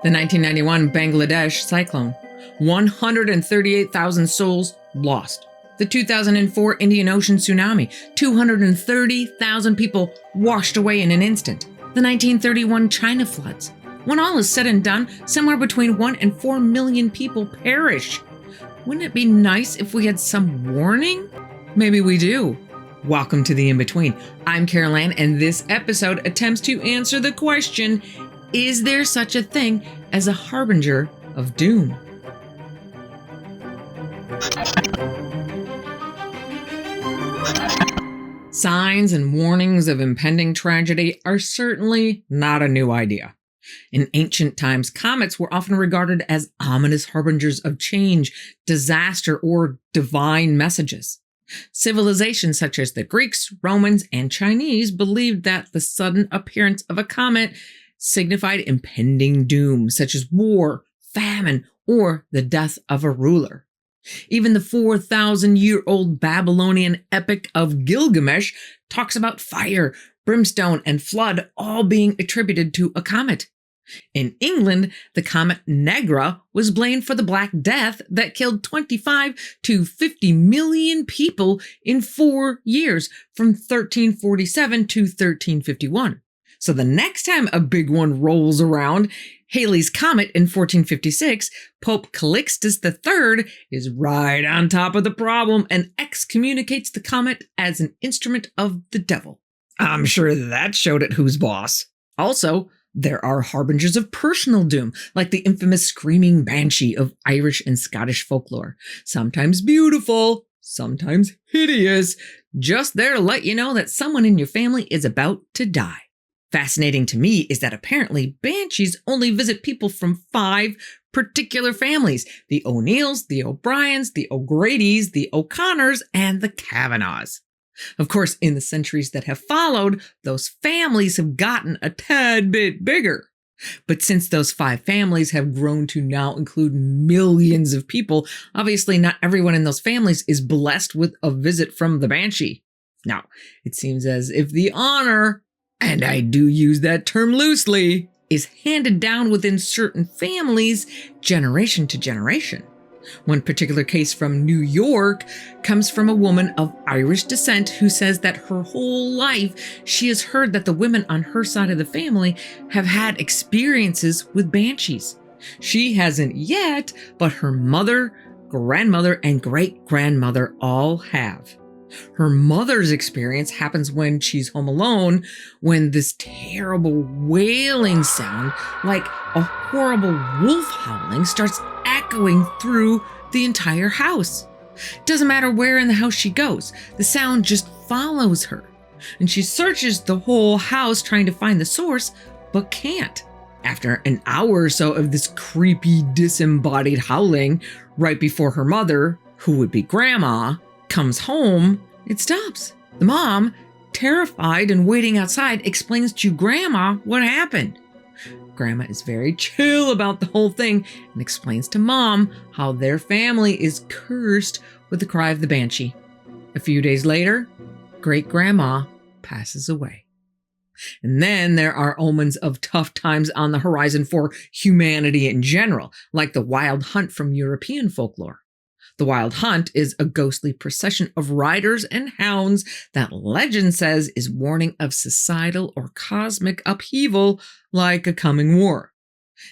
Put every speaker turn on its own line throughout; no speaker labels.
The 1991 Bangladesh cyclone. 138,000 souls lost. The 2004 Indian Ocean tsunami. 230,000 people washed away in an instant. The 1931 China floods. When all is said and done, somewhere between 1 and 4 million people perish. Wouldn't it be nice if we had some warning? Maybe we do. Welcome to the In-Between. I'm Carol Ann, and this episode attempts to answer the question, is there such a thing as a harbinger of doom? Signs and warnings of impending tragedy are certainly not a new idea. In ancient times, comets were often regarded as ominous harbingers of change, disaster, or divine messages. Civilizations such as the Greeks, Romans, and Chinese believed that the sudden appearance of a comet signified impending doom, such as war, famine, or the death of a ruler. Even the 4,000-year-old Babylonian epic of Gilgamesh talks about fire, brimstone, and flood all being attributed to a comet. In England, the comet Negra was blamed for the Black Death that killed 25 to 50 million people in 4 years, from 1347 to 1351. So the next time a big one rolls around, Halley's Comet in 1456, Pope Calixtus III is right on top of the problem and excommunicates the comet as an instrument of the devil. I'm sure that showed it who's boss. Also, there are harbingers of personal doom, like the infamous screaming banshee of Irish and Scottish folklore. Sometimes beautiful, sometimes hideous, just there to let you know that someone in your family is about to die. Fascinating to me is that apparently banshees only visit people from 5 particular families: the O'Neills, the O'Briens, the O'Gradys, the O'Connors, and the Kavanaghs. Of course, in the centuries that have followed, those families have gotten a tad bit bigger. But since those 5 families have grown to now include millions of people, obviously not everyone in those families is blessed with a visit from the banshee. Now, it seems as if the honor, and I do use that term loosely, is handed down within certain families generation to generation. One particular case from New York comes from a woman of Irish descent who says that her whole life she has heard that the women on her side of the family have had experiences with banshees. She hasn't yet, but her mother, grandmother, and great-grandmother all have. Her mother's experience happens when she's home alone, when this terrible wailing sound, like a horrible wolf howling, starts echoing through the entire house. Doesn't matter where in the house she goes, the sound just follows her. And she searches the whole house trying to find the source, but can't. After an hour or so of this creepy, disembodied howling, right before her mother, who would be Grandma, comes home, it stops. The mom, terrified and waiting outside, explains to Grandma what happened. Grandma is very chill about the whole thing and explains to Mom how their family is cursed with the cry of the banshee. A few days later, Great-Grandma passes away. And then there are omens of tough times on the horizon for humanity in general, like the wild hunt from European folklore. The Wild Hunt is a ghostly procession of riders and hounds that legend says is warning of societal or cosmic upheaval like a coming war.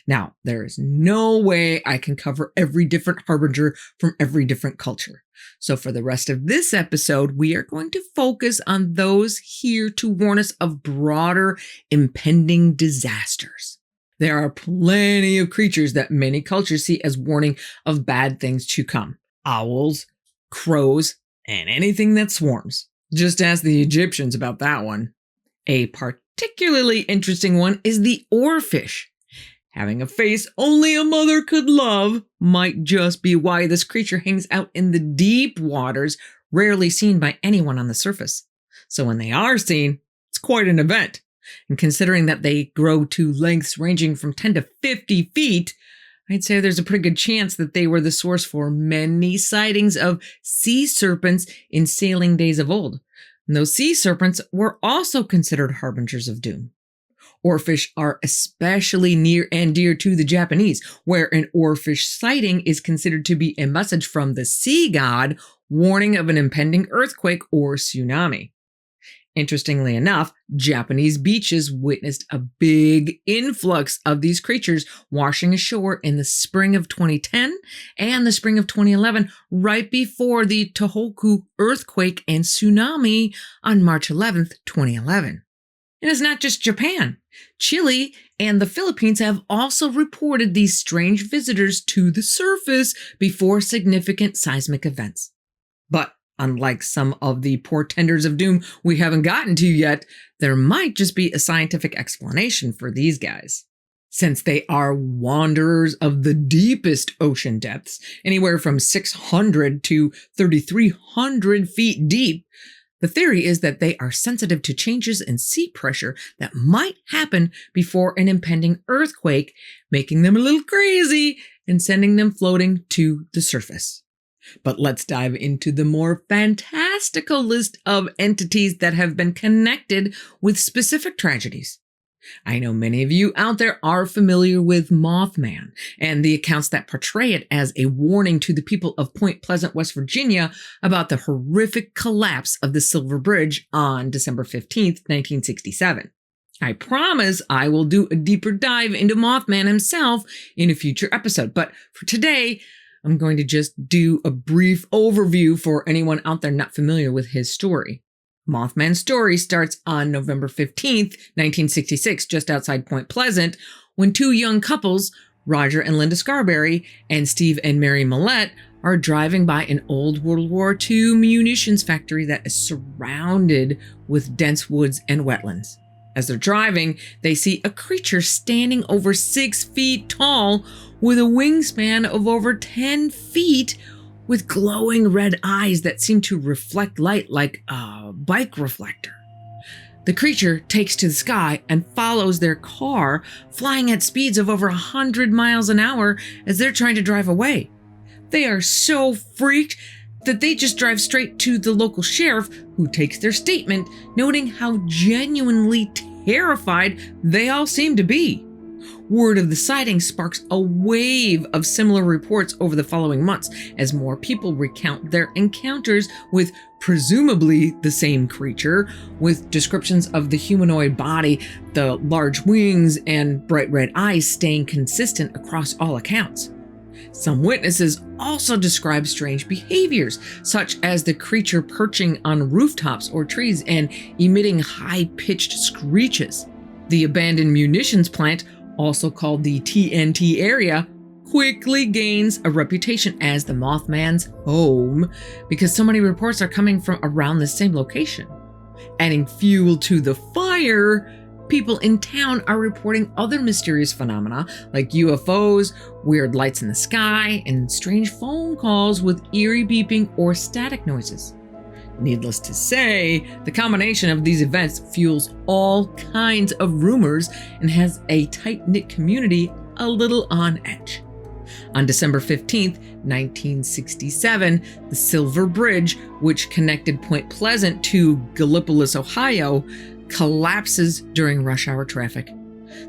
Now, there is no way I can cover every different harbinger from every different culture. So for the rest of this episode, we are going to focus on those here to warn us of broader impending disasters. There are plenty of creatures that many cultures see as warning of bad things to come. Owls, crows, and anything that swarms. Just ask the Egyptians about that one. A particularly interesting one is the oarfish. Having a face only a mother could love might just be why this creature hangs out in the deep waters, rarely seen by anyone on the surface. So when they are seen, it's quite an event. And considering that they grow to lengths ranging from 10 to 50 feet, I'd say there's a pretty good chance that they were the source for many sightings of sea serpents in sailing days of old. And those sea serpents were also considered harbingers of doom. Oarfish are especially near and dear to the Japanese, where an oarfish sighting is considered to be a message from the sea god warning of an impending earthquake or tsunami. Interestingly enough, Japanese beaches witnessed a big influx of these creatures washing ashore in the spring of 2010 and the spring of 2011, right before the Tohoku earthquake and tsunami on March 11th, 2011. And it's not just Japan. Chile and the Philippines have also reported these strange visitors to the surface before significant seismic events. But unlike some of the portenders of doom we haven't gotten to yet, there might just be a scientific explanation for these guys. Since they are wanderers of the deepest ocean depths, anywhere from 600 to 3,300 feet deep, the theory is that they are sensitive to changes in sea pressure that might happen before an impending earthquake, making them a little crazy and sending them floating to the surface. But let's dive into the more fantastical list of entities that have been connected with specific tragedies. I know many of you out there are familiar with Moth Man and the accounts that portray it as a warning to the people of Point Pleasant, West Virginia about the horrific collapse of the Silver Bridge on December 15th, 1967. I promise I will do a deeper dive into Mothman himself in a future episode, but for today, I'm going to just do a brief overview for anyone out there not familiar with his story. Mothman's story starts on November 15th, 1966, just outside Point Pleasant, when two young couples, Roger and Linda Scarberry and Steve and Mary Millette, are driving by an old World War II munitions factory that is surrounded with dense woods and wetlands. As they're driving, they see a creature standing over 6 feet tall with a wingspan of over 10 feet with glowing red eyes that seem to reflect light like a bike reflector. The creature takes to the sky and follows their car, flying at speeds of over 100 miles an hour as they're trying to drive away. They are so freaked that they just drive straight to the local sheriff, who takes their statement, noting how genuinely terrified they all seem to be. Word of the sighting sparks a wave of similar reports over the following months as more people recount their encounters with presumably the same creature, with descriptions of the humanoid body, the large wings, and bright red eyes staying consistent across all accounts. Some witnesses also describe strange behaviors, such as the creature perching on rooftops or trees and emitting high-pitched screeches. The abandoned munitions plant, also called the TNT area, quickly gains a reputation as the Mothman's home because so many reports are coming from around the same location. Adding fuel to the fire, people in town are reporting other mysterious phenomena like UFOs, weird lights in the sky, and strange phone calls with eerie beeping or static noises. Needless to say, the combination of these events fuels all kinds of rumors and has a tight-knit community a little on edge. On December 15th, 1967, the Silver Bridge, which connected Point Pleasant to Gallipolis, Ohio, collapses during rush hour traffic.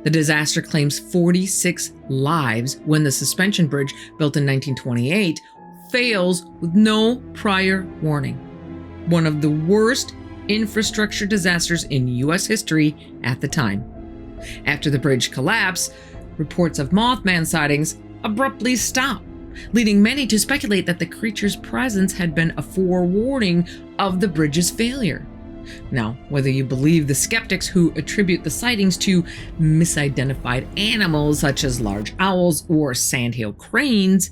The disaster claims 46 lives when the suspension bridge, built in 1928, fails with no prior warning. One of the worst infrastructure disasters in U.S. history at the time. After the bridge collapse, reports of Mothman sightings abruptly stop, leading many to speculate that the creature's presence had been a forewarning of the bridge's failure. Now, whether you believe the skeptics who attribute the sightings to misidentified animals such as large owls or sandhill cranes,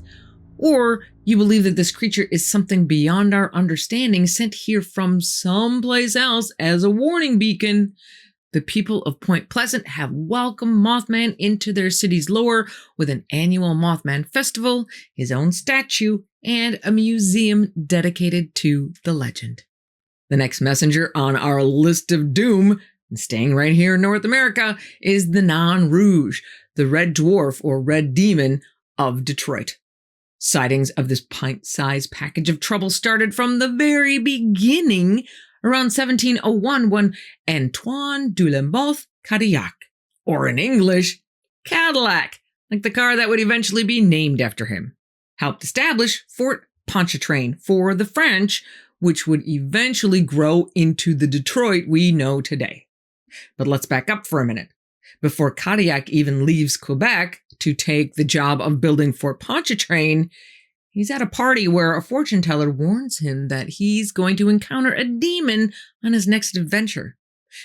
or you believe that this creature is something beyond our understanding sent here from someplace else as a warning beacon, the people of Point Pleasant have welcomed Mothman into their city's lore with an annual Mothman festival, his own statue, and a museum dedicated to the legend. The next messenger on our list of doom, and staying right here in North America, is the Rouge, the red dwarf or red demon of Detroit. Sightings of this pint-sized package of trouble started from the very beginning, around 1701, when Antoine de Lamothe Cadillac, or in English, Cadillac, like the car that would eventually be named after him. Helped establish Fort Pontchartrain for the French, which would eventually grow into the Detroit we know today. But let's back up for a minute. Before Cadillac even leaves Quebec to take the job of building Fort Pontchartrain, he's at a party where a fortune teller warns him that he's going to encounter a demon on his next adventure.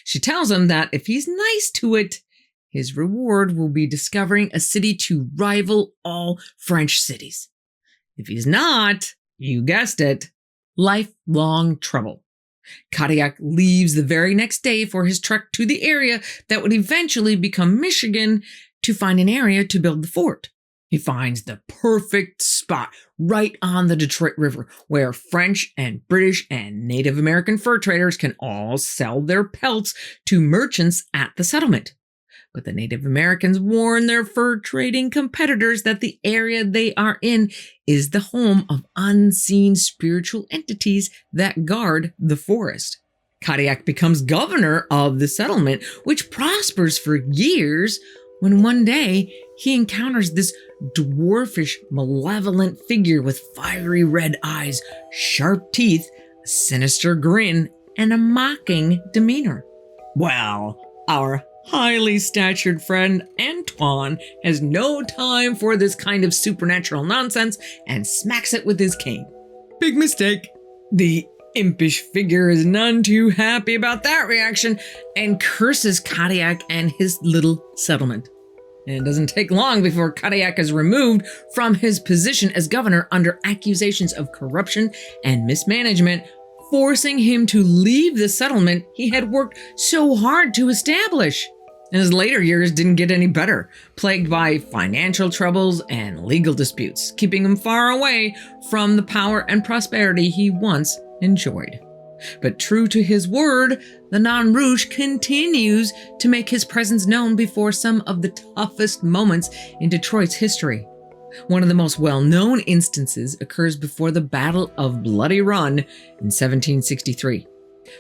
She tells him that if he's nice to it, his reward will be discovering a city to rival all French cities. If he's not, you guessed it, lifelong trouble. Cadillac leaves the very next day for his trek to the area that would eventually become Michigan to find an area to build the fort. He finds the perfect spot right on the Detroit River where French and British and Native American fur traders can all sell their pelts to merchants at the settlement. But the Native Americans warn their fur trading competitors that the area they are in is the home of unseen spiritual entities that guard the forest. Cadillac becomes governor of the settlement, which prospers for years, when one day he encounters this dwarfish, malevolent figure with fiery red eyes, sharp teeth, a sinister grin, and a mocking demeanor. Well, our highly statured friend Antoine has no time for this kind of supernatural nonsense and smacks it with his cane. Big mistake. The impish figure is none too happy about that reaction and curses Cadillac and his little settlement. And it doesn't take long before Cadillac is removed from his position as governor under accusations of corruption and mismanagement, forcing him to leave the settlement he had worked so hard to establish. And his later years didn't get any better, plagued by financial troubles and legal disputes, keeping him far away from the power and prosperity he once enjoyed. But true to his word, the Nain Rouge continues to make his presence known before some of the toughest moments in Detroit's history. One of the most well-known instances occurs before the Battle of Bloody Run in 1763.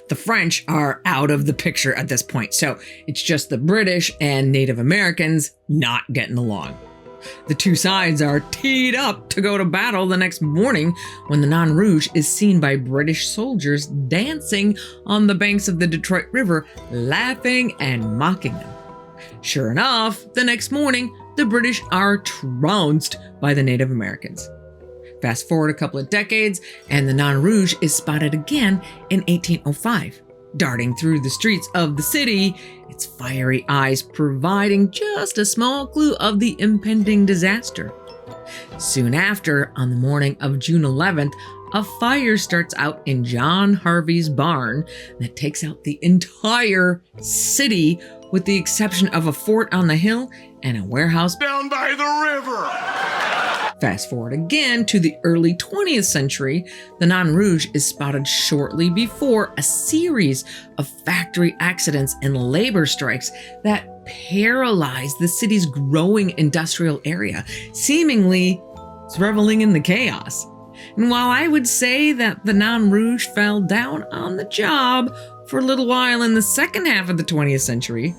The French are out of the picture at this point, so it's just the British and Native Americans not getting along. The two sides are teed up to go to battle the next morning when the Nain Rouge is seen by British soldiers dancing on the banks of the Detroit River, laughing and mocking them. Sure enough, the next morning, the British are trounced by the Native Americans. Fast forward a couple of decades, and the Nain Rouge is spotted again in 1805, darting through the streets of the city, its fiery eyes providing just a small clue of the impending disaster. Soon after, on the morning of June 11th, a fire starts out in John Harvey's barn that takes out the entire city, with the exception of a fort on the hill and a warehouse
down by the river.
Fast forward again to the early 20th century, the Nain Rouge is spotted shortly before a series of factory accidents and labor strikes that paralyze the city's growing industrial area, seemingly reveling in the chaos. And while I would say that the Nain Rouge fell down on the job for a little while in the second half of the 20th century,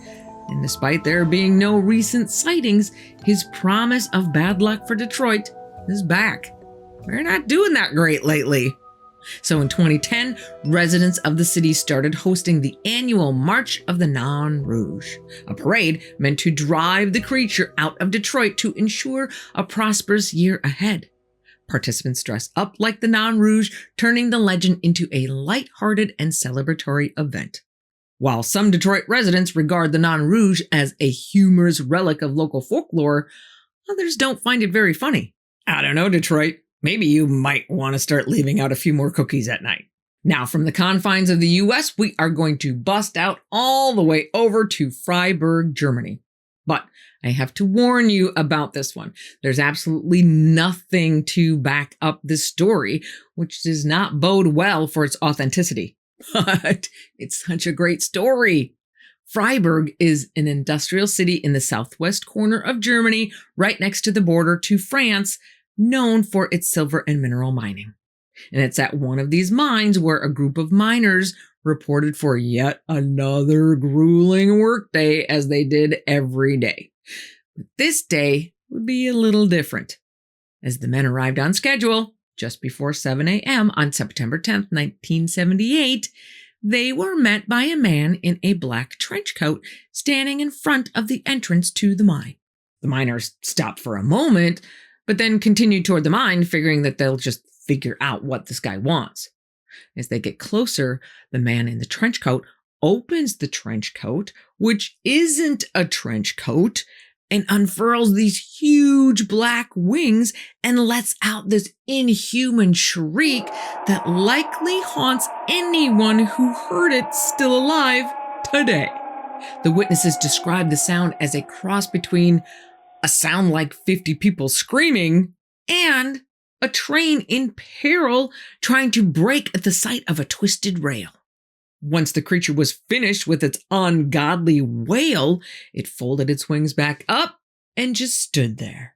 and despite there being no recent sightings, his promise of bad luck for Detroit is back. We're not doing that great lately. So in 2010, residents of the city started hosting the annual March of the Nain Rouge, a parade meant to drive the creature out of Detroit to ensure a prosperous year ahead. Participants dress up like the Nain Rouge, turning the legend into a lighthearted and celebratory event. While some Detroit residents regard the Nain Rouge as a humorous relic of local folklore, others don't find it very funny. I don't know, Detroit. Maybe you might want to start leaving out a few more cookies at night. Now, from the confines of the US, we are going to bust out all the way over to Fryberg, Germany. But I have to warn you about this one. There's absolutely nothing to back up this story, which does not bode well for its authenticity. But it's such a great story. Fryberg is an industrial city in the southwest corner of Germany, right next to the border to France, known for its silver and mineral mining. And it's at one of these mines where a group of miners reported for yet another grueling workday as they did every day. But this day would be a little different. As the men arrived on schedule, just before 7 a.m. on September 10th, 1978, they were met by a man in a black trench coat standing in front of the entrance to the mine. The miners stopped for a moment, but then continued toward the mine, figuring that they'll just figure out what this guy wants. As they get closer, the man in the trench coat opens the trench coat, which isn't a trench coat, and unfurls these huge black wings and lets out this inhuman shriek that likely haunts anyone who heard it still alive today. The witnesses describe the sound as a cross between a sound like 50 people screaming and a train in peril trying to break at the sight of a twisted rail. Once the creature was finished with its ungodly wail, it folded its wings back up and just stood there.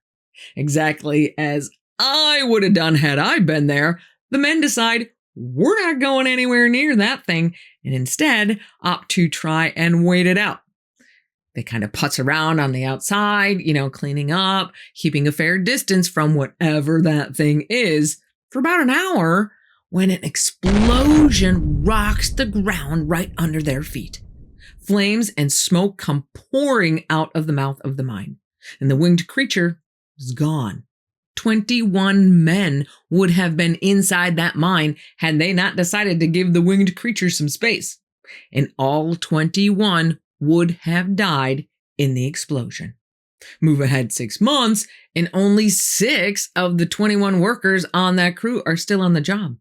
Exactly as I would have done had I been there. The men decide we're not going anywhere near that thing and instead opt to try and wait it out. They kind of putz around on the outside, cleaning up, keeping a fair distance from whatever that thing is for about an hour when an explosion rocks the ground right under their feet. Flames and smoke come pouring out of the mouth of the mine, and the winged creature is gone. 21 men would have been inside that mine had they not decided to give the winged creature some space, and all 21 would have died in the explosion. Move ahead 6 months, and only 6 of the 21 workers on that crew are still on the job.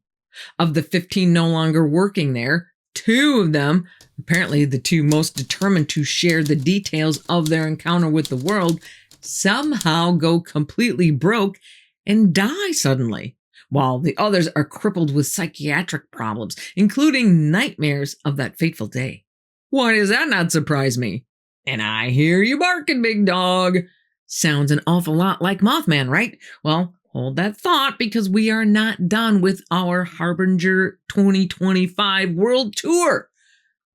Of the 15 no longer working there, 2 of them, apparently the 2 most determined to share the details of their encounter with the world, somehow go completely broke and die suddenly, while the others are crippled with psychiatric problems, including nightmares of that fateful day. Why does that not surprise me? And I hear you barking, big dog. Sounds an awful lot like Mothman, right? Well, hold that thought because we are not done with our Harbinger 2025 World Tour.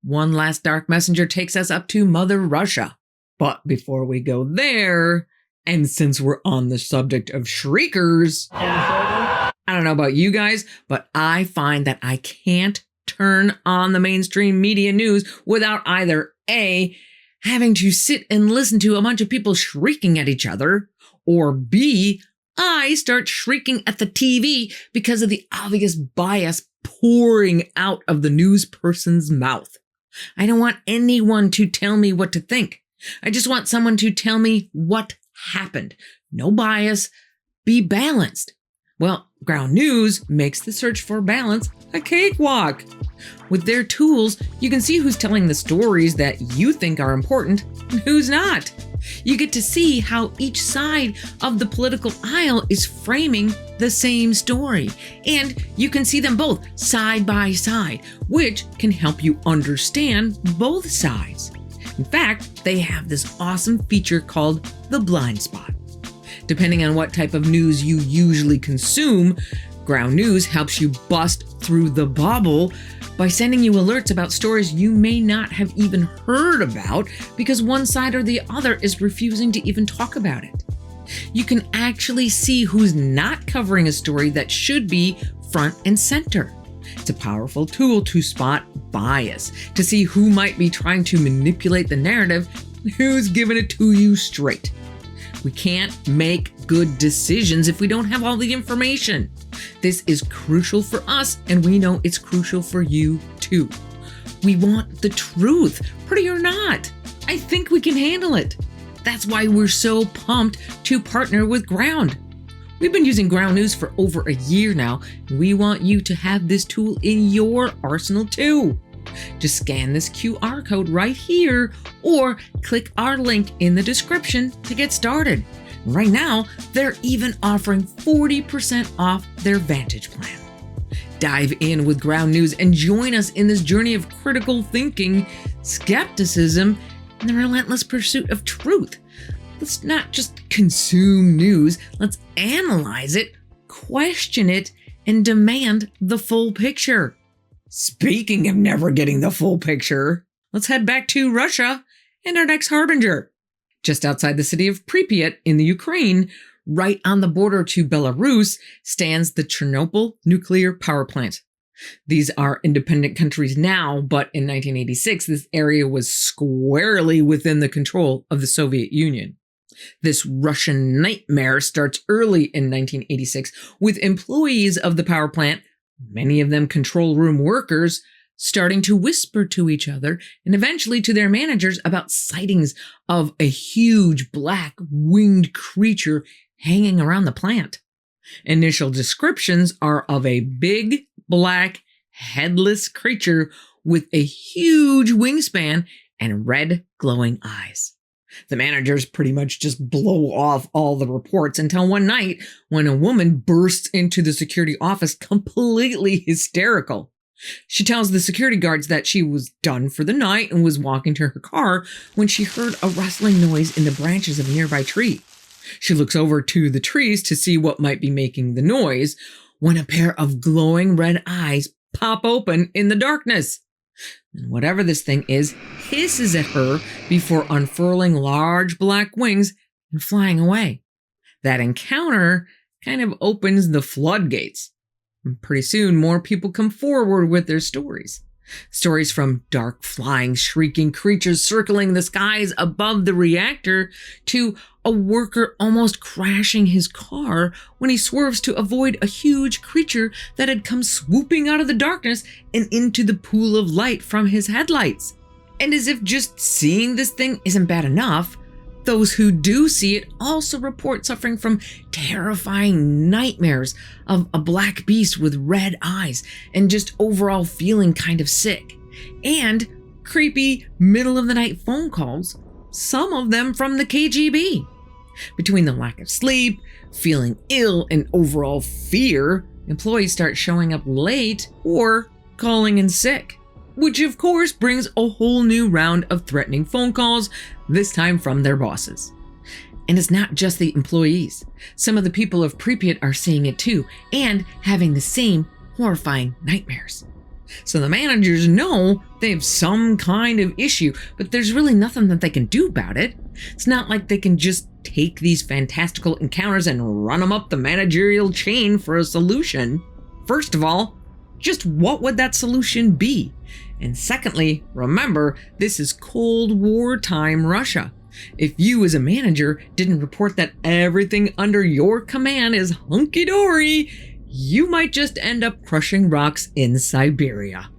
One last dark messenger takes us up to Mother Russia. But before we go there, and since we're on the subject of shriekers, I don't know about you guys, but I find that I can't turn on the mainstream media news without either A, having to sit and listen to a bunch of people shrieking at each other, or B, I start shrieking at the TV because of the obvious bias pouring out of the news person's mouth. I don't want anyone to tell me what to think. I just want someone to tell me what happened. No bias. Be balanced. Well, Ground News makes the search for balance a cakewalk. With their tools, you can see who's telling the stories that you think are important and who's not. You get to see how each side of the political aisle is framing the same story. And you can see them both side by side, which can help you understand both sides. In fact, they have this awesome feature called the blind spot. Depending on what type of news you usually consume, Ground News helps you bust through the bubble by sending you alerts about stories you may not have even heard about because one side or the other is refusing to even talk about it. You can actually see who's not covering a story that should be front and center. It's a powerful tool to spot bias, to see who might be trying to manipulate the narrative and who's giving it to you straight. We can't make good decisions if we don't have all the information. This is crucial for us, and we know it's crucial for you too. We want the truth, pretty or not. I think we can handle it. That's why we're so pumped to partner with Ground. We've been using Ground News for over a year now, and we want you to have this tool in your arsenal too. Just scan this QR code right here or click our link in the description to get started. Right now, they're even offering 40% off their Vantage plan. Dive in with Ground News and join us in this journey of critical thinking, skepticism, and the relentless pursuit of truth. Let's not just consume news, let's analyze it, question it, and demand the full picture. Speaking of never getting the full picture, let's head back to Russia and our next harbinger. Just outside the city of Pripyat in the Ukraine, right on the border to Belarus, stands the Chernobyl nuclear power plant. These are independent countries now, but in 1986, this area was squarely within the control of the Soviet Union. This Russian nightmare starts early in 1986 with employees of the power plant, many of them control room workers, starting to whisper to each other and eventually to their managers about sightings of a huge black winged creature hanging around the plant. Initial descriptions are of a big, black, headless creature with a huge wingspan and red glowing eyes. The managers pretty much just blow off all the reports until one night when a woman bursts into the security office completely hysterical. She tells the security guards that she was done for the night and was walking to her car when she heard a rustling noise in the branches of a nearby tree. She looks over to the trees to see what might be making the noise when a pair of glowing red eyes pop open in the darkness. And whatever this thing is hisses at her before unfurling large black wings and flying away. That encounter kind of opens the floodgates. And pretty soon, more people come forward with their stories. Stories from dark, flying, shrieking creatures circling the skies above the reactor to a worker almost crashing his car when he swerves to avoid a huge creature that had come swooping out of the darkness and into the pool of light from his headlights. And as if just seeing this thing isn't bad enough, those who do see it also report suffering from terrifying nightmares of a black beast with red eyes and just overall feeling kind of sick. And creepy middle-of-the-night phone calls, some of them from the KGB. Between the lack of sleep, feeling ill, and overall fear, employees start showing up late or calling in sick. Which of course brings a whole new round of threatening phone calls, this time from their bosses. And it's not just the employees. Some of the people of Pripyat are seeing it too, and having the same horrifying nightmares. So the managers know they have some kind of issue, but there's really nothing that they can do about it. It's not like they can just take these fantastical encounters and run them up the managerial chain for a solution. First of all, just what would that solution be? And secondly, remember, this is Cold War time Russia. If you as a manager didn't report that everything under your command is hunky-dory, you might just end up crushing rocks in Siberia.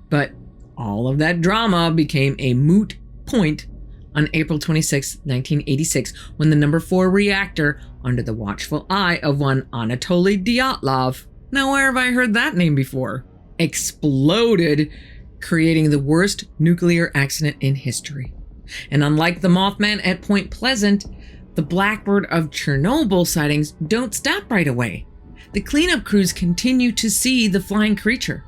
But all of that drama became a moot point on April 26, 1986, when the number 4 reactor, under the watchful eye of one Anatoly Dyatlov, now where have I heard that name before, exploded, creating the worst nuclear accident in history. And unlike the Moth Man at Point Pleasant, the Blackbird of Chernobyl sightings don't stop right away. The cleanup crews continue to see the flying creature.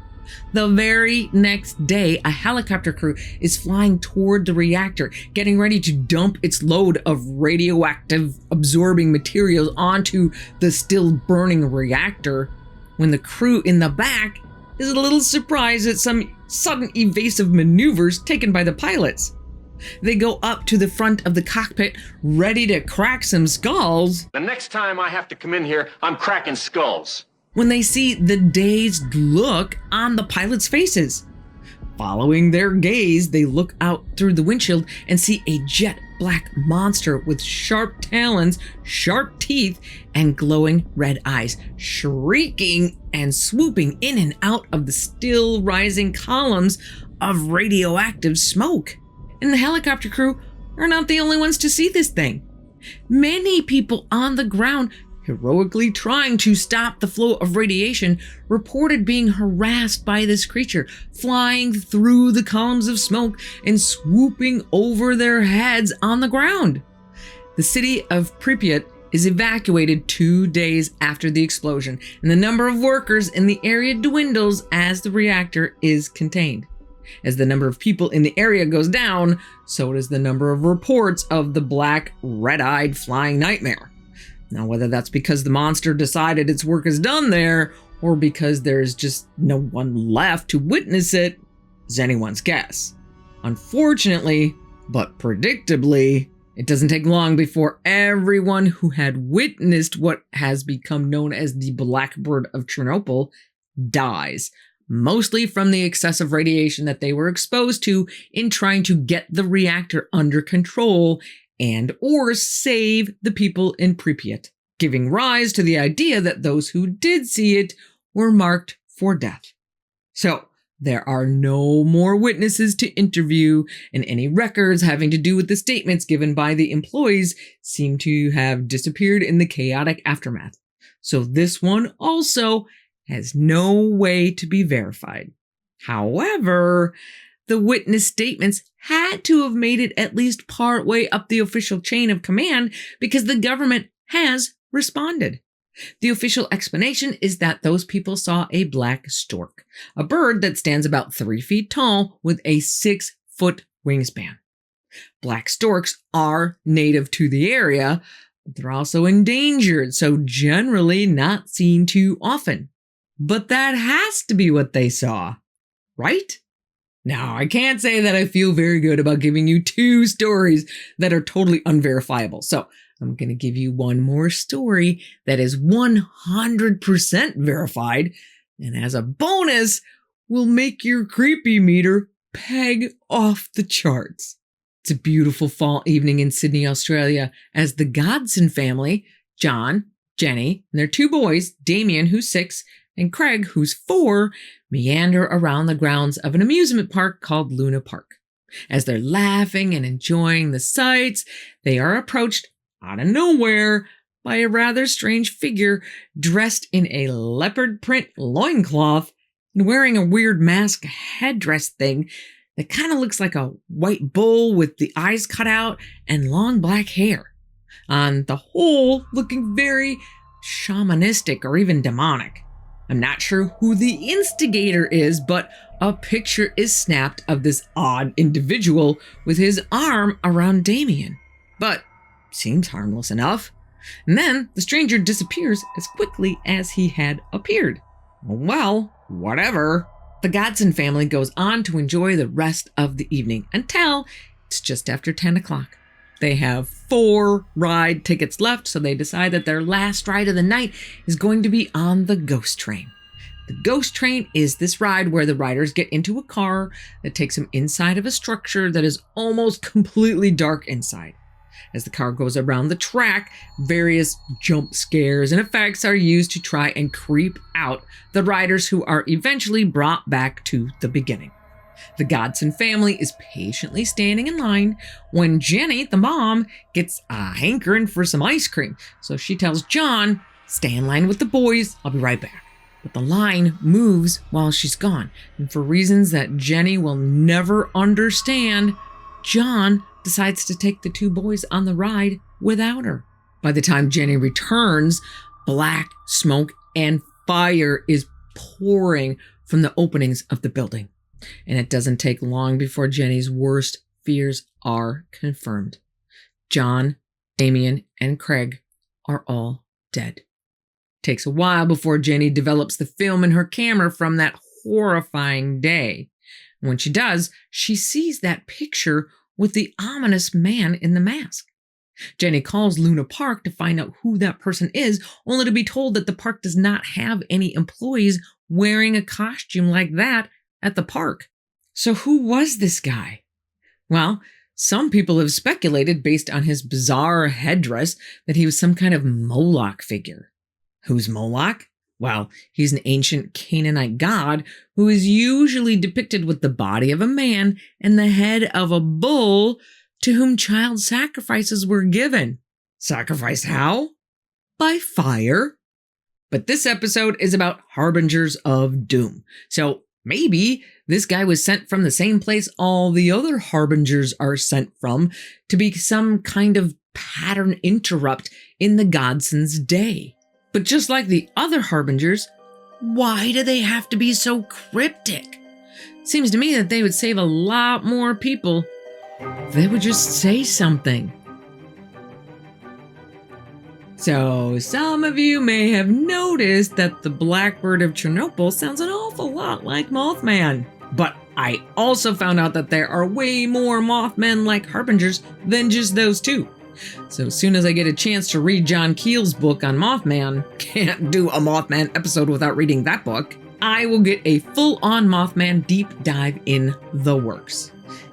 The very next day, a helicopter crew is flying toward the reactor, getting ready to dump its load of radioactive absorbing materials onto the still burning reactor, when the crew in the back is a little surprised at some sudden evasive maneuvers taken by the pilots. They go up to the front of the cockpit, ready to crack some skulls.
The next time I have to come in here, I'm cracking skulls.
When they see the dazed look on the pilots' faces. Following their gaze, they look out through the windshield and see a jet black monster with sharp talons, sharp teeth, and glowing red eyes, shrieking and swooping in and out of the still rising columns of radioactive smoke. And the helicopter crew are not the only ones to see this thing. Many people on the ground, heroically trying to stop the flow of radiation, reported being harassed by this creature, flying through the columns of smoke and swooping over their heads on the ground. The city of Pripyat is evacuated 2 days after the explosion, and the number of workers in the area dwindles as the reactor is contained. As the number of people in the area goes down, so does the number of reports of the black, red-eyed flying nightmare. Now, whether that's because the monster decided its work is done there, or because there's just no one left to witness it is anyone's guess. Unfortunately, but predictably, it doesn't take long before everyone who had witnessed what has become known as the Blackbird of Chernobyl dies, mostly from the excessive radiation that they were exposed to in trying to get the reactor under control and or save the people in Pripyat, giving rise to the idea that those who did see it were marked for death. So, there are no more witnesses to interview, and any records having to do with the statements given by the employees seem to have disappeared in the chaotic aftermath. So this one also has no way to be verified. However, the witness statements had to have made it at least partway up the official chain of command because the government has responded. The official explanation is that those people saw a black stork, a bird that stands about 3 feet tall with a 6-foot wingspan. Black storks are native to the area, but they're also endangered, so generally not seen too often. But that has to be what they saw, right? Now, I can't say that I feel very good about giving you 2 stories that are totally unverifiable, so I'm going to give you one more story that is 100% verified, and as a bonus, will make your creepy meter peg off the charts. It's a beautiful fall evening in Sydney, Australia, as the Godson family, John, Jenny, and their 2 boys, Damien, who's 6, and Craig, who's 4, meander around the grounds of an amusement park called Luna Park. As they're laughing and enjoying the sights, they are approached out of nowhere by a rather strange figure dressed in a leopard print loincloth and wearing a weird mask headdress thing that kind of looks like a white bull with the eyes cut out and long black hair. On the whole, looking very shamanistic or even demonic. I'm not sure who the instigator is, but a picture is snapped of this odd individual with his arm around Damien. But seems harmless enough. And then the stranger disappears as quickly as he had appeared. Well, whatever. The Godson family goes on to enjoy the rest of the evening until it's just after 10 o'clock. They have 4 ride tickets left, so they decide that their last ride of the night is going to be on the ghost train. The ghost train is this ride where the riders get into a car that takes them inside of a structure that is almost completely dark inside. As the car goes around the track, various jump scares and effects are used to try and creep out the riders, who are eventually brought back to the beginning. The Godson family is patiently standing in line when Jenny, the mom, gets a hankering for some ice cream. So she tells John, "Stay in line with the boys, I'll be right back." But the line moves while she's gone, and for reasons that Jenny will never understand, John decides to take the 2 boys on the ride without her. By the time Jenny returns, black smoke and fire is pouring from the openings of the building. And it doesn't take long before Jenny's worst fears are confirmed. John, Damien, and Craig are all dead. It takes a while before Jenny develops the film in her camera from that horrifying day. When she does, she sees that picture with the ominous man in the mask. Jenny calls Luna Park to find out who that person is, only to be told that the park does not have any employees wearing a costume like that at the park. So who was this guy? Well, some people have speculated based on his bizarre headdress that he was some kind of Moloch figure. Who's Moloch? Well, he's an ancient Canaanite god who is usually depicted with the body of a man and the head of a bull, to whom child sacrifices were given. Sacrificed how? By fire. But this episode is about harbingers of doom. So maybe this guy was sent from the same place all the other harbingers are sent from, to be some kind of pattern interrupt in the Godson's day. But just like the other harbingers, why do they have to be so cryptic? Seems to me that they would save a lot more people if they would just say something. So some of you may have noticed that the Blackbird of Chernobyl sounds an awful lot like Mothman. But I also found out that there are way more Mothmen like Harbingers than just those two. So as soon as I get a chance to read John Keel's book on Mothman, can't do a Mothman episode without reading that book, I will get a full-on Mothman deep dive in the works.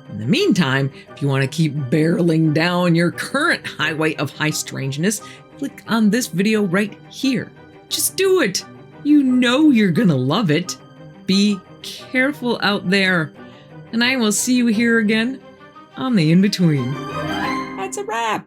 In the meantime, if you want to keep barreling down your current highway of high strangeness, click on this video right here. Just do it. You know you're gonna love it. Be careful out there, and I will see you here again on the In-Between. That's a wrap.